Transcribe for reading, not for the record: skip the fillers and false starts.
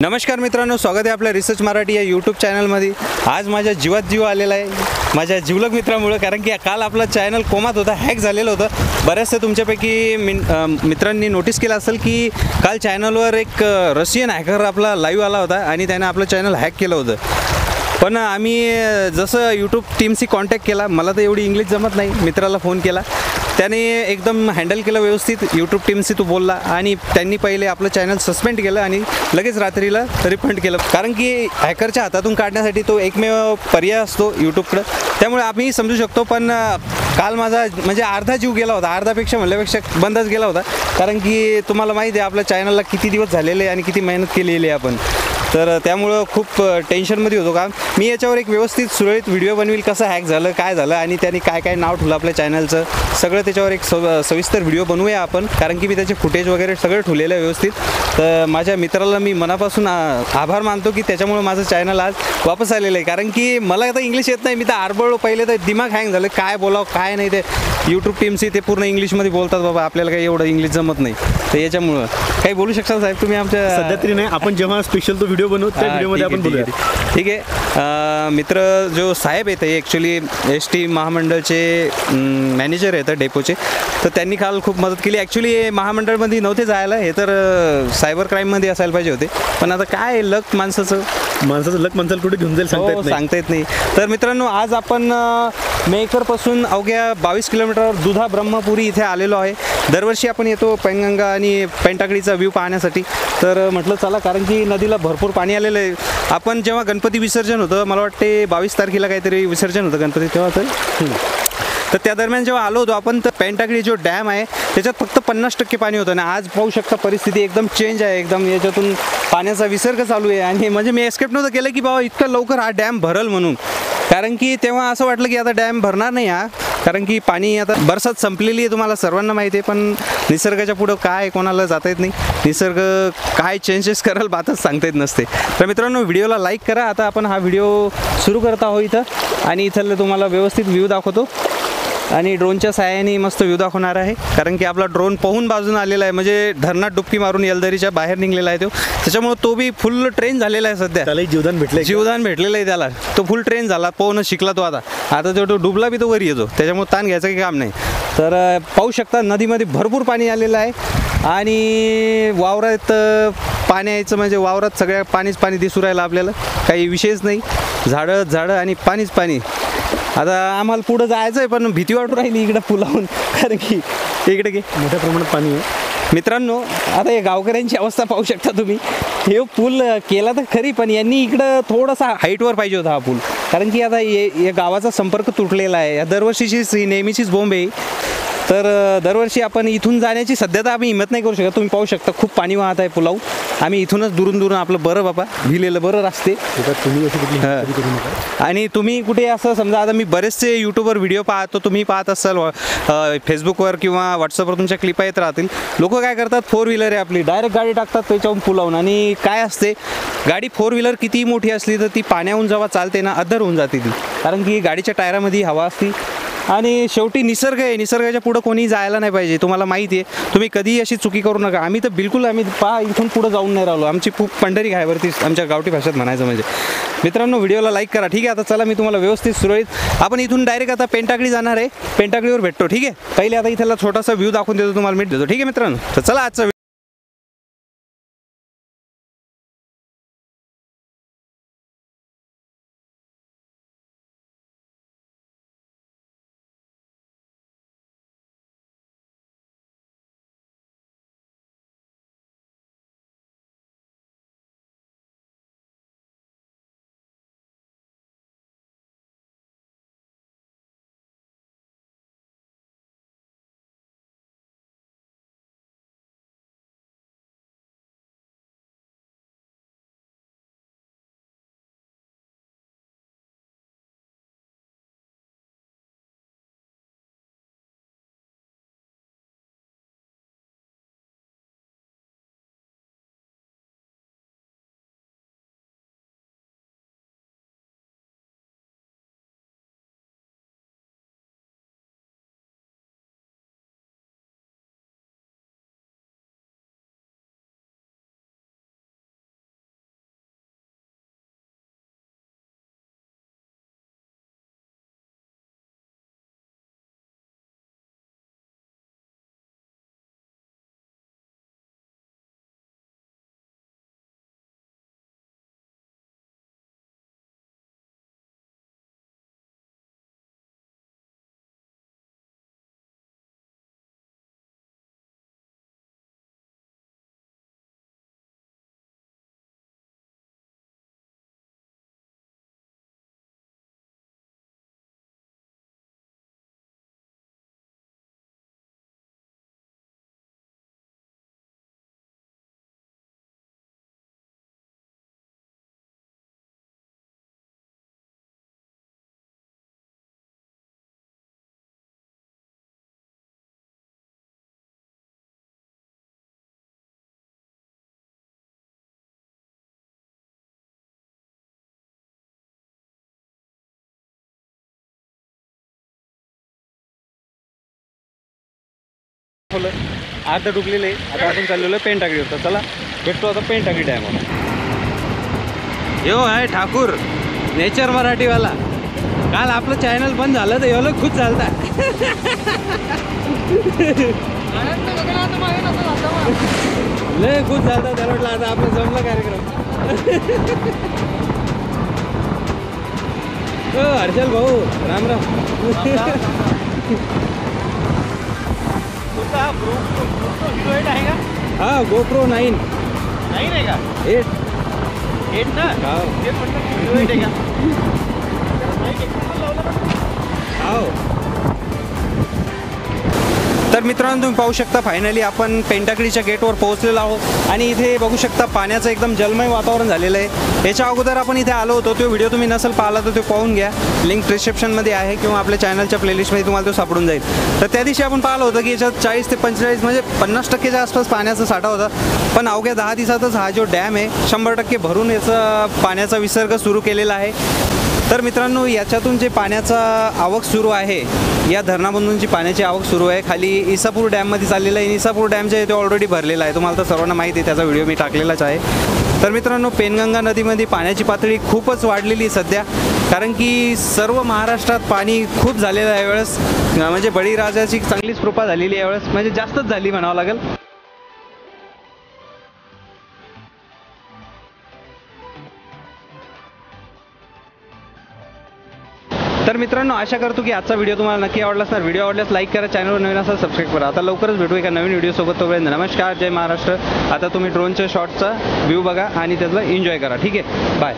नमस्कार मित्रांनो, स्वागत आहे आपल्या रिसर्च मराठी या यूट्यूब चॅनलमध्ये। आज माझ्या जीवात जीव आलेला आहे माझ्या जिवलग मित्रामुळे, कारण की काल आपला चॅनल कोमात होता, हॅक झालेलं होतं। बऱ्याचशा तुमच्यापैकी मित्रांनी नोटीस केलं असेल की काल चॅनलवर एक रशियन हॅकर आपला लाईव्ह आला होता आणि त्याने आपलं चॅनल हॅक केलं होतं। पण आम्ही जसं यूट्यूब टीमशी कॉन्टॅक्ट केला, मला तर एवढी इंग्लिश जमत नाही, मित्राला फोन केला, त्याने एकदम हँडल केलं व्यवस्थित। यूट्यूब टीमशी तो बोलला आणि त्यांनी पहिले आपलं चॅनल सस्पेंड केलं आणि लगेच रात्रीला रिफंड केलं, कारण की हॅकरच्या हातातून काढण्यासाठी तो एकमेव पर्याय असतो यूट्यूबकडं, त्यामुळे आम्ही समजू शकतो। पण काल माझा म्हणजे अर्धा जीव गेला होता, अर्धापेक्षा म्हणल्यापेक्षा बंदच गेला होता, कारण की तुम्हाला माहिती आहे आपल्या चॅनलला किती दिवस झालेले आणि किती मेहनत केलेली आहे आपण, तर त्यामुळं खूप टेन्शनमध्ये होतो। का मी याच्यावर एक व्यवस्थित सुरळीत व्हिडिओ बनवेल, कसं हॅक झालं, काय झालं आणि त्यांनी काय काय नाव ठेवलं आपल्या चॅनलचं, सगळं त्याच्यावर एक सविस्तर व्हिडिओ बनवूया आपण, कारण की मी त्याचे फुटेज वगैरे सगळं ठेवलेलं आहे व्यवस्थित। तर माझ्या मित्राला मी मनापासून आभार मानतो की त्याच्यामुळे माझं चॅनल आज वापस आलेलं आहे, कारण की मला आता इंग्लिश येत नाही, मी तर आरबळ पहिले तर दिमाग हँग झालं, काय बोलावं काय नाही। ते यूट्यूब टीमशी ते पूर्ण इंग्लिशमध्ये बोलतात, बाबा आपल्याला काही एवढं इंग्लिश जमत नाही, तर याच्यामुळं काही बोलू शकता साहेब तुम्ही आमच्या? सध्या तरी नाही, आपण जेव्हा स्पेशल तो व्हिडिओ बनवू त्या व्हिडिओमध्ये आपण बोलूया। ठीक आहे। मित्र जो साहेब आहेत, ॲक्च्युली ST महामंडळचे मॅनेजर आहेत डेपोचे, तर त्यांनी काल खूप मदत केली। ॲक्च्युली महामंडळमध्ये नव्हते जायला, हे तर सायबर क्राईममध्ये असायला पाहिजे होते, पण आता काय लक माणसाचं लक माणसाला कुठे घेऊन जाईल सांगता येत नाही। तर मित्रांनो, आज आपण मेहकरपासून अवघ्या 22 किलोमीटरवर दुधा ब्रह्मपुरी इथे आलेलो आहे। दरवर्षी आपण येतो पैनगंगा आणि पेंटाकडीचा व्ह्यू पाहण्यासाठी, तर म्हटलं चला, कारण की नदीला भरपूर पाणी आलेलं आहे। आपण जेव्हा गणपती विसर्जन होतं, मला वाटते 22 तारखेला काहीतरी विसर्जन होतं गणपती, तेव्हा तर त्या दरम्यान जेव्हा आलो होतो आपण, तर पेंटाकडी जो डॅम आहे त्याच्यात फक्त 50% पाणी होतं आणि आज पाहू शकता परिस्थिती एकदम चेंज आहे, एकदम याच्यातून पाण्याचा विसर्ग चालू आहे। आणि म्हणजे मी एस्केप नव्हतं केलं की बाबा इतकं लवकर हा डॅम भरल म्हणून, कारण की तेव्हा असं वाटलं की आता डॅम भरणार नाही हा, कारण की पाणी आता बरसात संपलेली आहे, तुम्हाला सर्वांना माहिती आहे। पण निसर्गाच्या पुढं काय कोणाला जाता येत नाही, निसर्ग काय चेंजेस कराल बातच सांगता येत नसते। तर मित्रांनो, व्हिडिओला लाईक करा। आता आपण हा व्हिडिओ सुरू करत आहोत इथं, आणि इथलं तुम्हाला व्यवस्थित व्ह्यू दाखवतो आणि ड्रोनच्या सहाय्याने मस्त व्ह्यू दाखवणार आहे, कारण की आपला ड्रोन पोहून बाजून आलेला आहे, म्हणजे धरणात डुबकी मारून येलदरीच्या बाहेर निघलेला आहे तो, त्याच्यामुळे तो बी फुल ट्रेन झालेला आहे सध्या, त्याला जीवदान भेटलेलं आहे त्याला, तो फुल ट्रेन झाला, पोहणं शिकला तो आता तो डुबला बी तो वर येतो, त्याच्यामुळे ताण घ्यायचं काही काम नाही। तर पाहू शकता नदीमध्ये भरपूर पाणी आलेलं आहे आणि वावरात पाणी यायचं म्हणजे वावरात सगळ्या पाणी दिसू राहिलं आपल्याला, काही विषयच नाही, झाडं आणि पाणी। आता आम्हाला पुढं जायचं आहे, पण भीती वाटू राहिली इकडं पुलावून, कारण की इकडे मोठ्या प्रमाणात पाणी आहे मित्रांनो। आता या गावकऱ्यांची अवस्था पाहू शकता तुम्ही, हे पूल केला तर खरी, पण यांनी इकडं थोडासा हाईटवर पाहिजे होता हा पूल, कारण की आता या गावाचा संपर्क तुटलेला आहे। या दरवर्षीचीच ही नेहमीचीच बोंब आहे, तर दरवर्षी आपण इथून जाण्याची सध्या तर आम्ही हिंमत नाही करू शकत। तुम्ही पाहू शकता खूप पाणी वाहत आहे पुलावून, आम्ही इथूनच दुरून आपलं बरं बाबा भिलेलं बरं रस्ते। आणि तुम्ही कुठे असं समजा, आता मी बरेचसे यूट्यूबवर व्हिडिओ पाहतो, तुम्ही पाहत असाल फेसबुकवर किंवा व्हॉट्सअपवर तुमच्या क्लिपा येत राहतील, लोक काय करतात, 4 व्हीलर आहे आपली, डायरेक्ट गाडी टाकतात त्याच्याहून पुलावून, आणि काय असते, गाडी 4 व्हीलर कितीही मोठी असली तर ती पाण्याहून जेव्हा चालते ना, अद्धर होऊन जाते ती, कारण की गाडीच्या टायरामध्ये हवा असती, आणि शेवटी निसर्ग आहे, निसर्गाच्या पुढं कोणी जायला नाही पाहिजे, तुम्हाला माहिती आहे, तुम्ही कधीही अशी चुकी करू नका। आम्ही तर बिलकुल इथून पुढं जाऊन नाही राहिलो, आमची खूप पंढरी घायवरती आमच्या गावठी भाषेत म्हणायचं म्हणजे। मित्रांनो, व्हिडिओला लाईक करा, ठीक आहे। आता चला, मी तुम्हाला व्यवस्थित सुरळीत, आपण इथून डायरेक्ट आता पेंटाकडी जाणार आहे, पेंटाकडीवर भेटतो, ठीक आहे। पहिले आता इथला छोटासा व्ह्यू दाखवून देतो, तुम्हाला मीट देतो, ठीक आहे मित्रांनो। तर चला आजचा दाखवलं, अर्ध डुबलेलं आहे. आता आपण चाललेलो आहे पेनटाकडी होतं. चला भेटतो आता पेनटाकडी डॅमवर. यो आहे ठाकूर नेचर मराठीवाला. काल आपलं चॅनल बंद झालं तर एवढं खुश झालं. लय खुश झालं, त्याला वाटलं आता आपलं जमलं कार्यक्रम. हो हर्षल भाऊ, राम राम. हा GoPro 9 आहे का 8 ना तर मित्रांनो तुम्ही पाहू शकता फायनली आपण पेंटाकडीच्या गेटवर पोहोचलेलो आहोत आणि इथे बघू शकता पाण्याचं एकदम जलमय वातावरण झालेलं आहे. याच्या अगोदर आपण इथे आलो होतो, तो व्हिडिओ तुम्ही नसेल पाहिला तर तो पाहून घ्या. लिंक डिस्क्रिप्शनमध्ये आहे किंवा आपल्या चॅनलच्या प्लेलिस्टमध्ये तुम्हाला तो सापडून जाईल. तर त्या दिवशी आपण पाहिलं होतं की याच्यात 40 ते 45 म्हणजे 50%च्या आसपास पाण्याचा साठा होता. पण अवघ्या 10 दिवसातच हा जो डॅम आहे 100% भरून याचा पाण्याचा विसर्ग सुरू केलेला आहे. तर मित्रांनो याच्यातून जे पाण्याचा आवक सुरू आहे, या धरणामधून जी पाण्याची आवक सुरू आहे खाली इसापूर डॅममध्ये चाललेलं आहे. इसापूर डॅम जे आहे ते ऑलरेडी भरलेला आहे, तुम्हाला तर सर्वांना माहिती आहे, त्याचा व्हिडिओ मी टाकलेलाच आहे. तर मित्रांनो पेनगंगा नदीमध्ये पाण्याची पातळी खूपच वाढलेली आहे सध्या, कारण की सर्व महाराष्ट्रात पाणी खूप झालेलं आहे यावेळेस. म्हणजे बळीराजाची चांगलीच कृपा झालेली आहे यावेळेस, म्हणजे जास्तच झाली म्हणावं लागेल. तर मित्रांनो आशा करतो की आजचा व्हिडिओ तुम्हाला नक्की आवडला असणार. व्हिडिओ आवडल्यास लाईक करा, चॅनलवर नवीन असाल सबस्क्राईब करा. आता लवकरच भेटू एका नवीन व्हिडिओसोबत. तोपर्यंत नमस्कार, जय महाराष्ट्र. आता तुम्ही ड्रोनच्या शॉटचा व्ह्यू बघा आणि त्याचा एन्जॉय करा. ठीक आहे, बाय.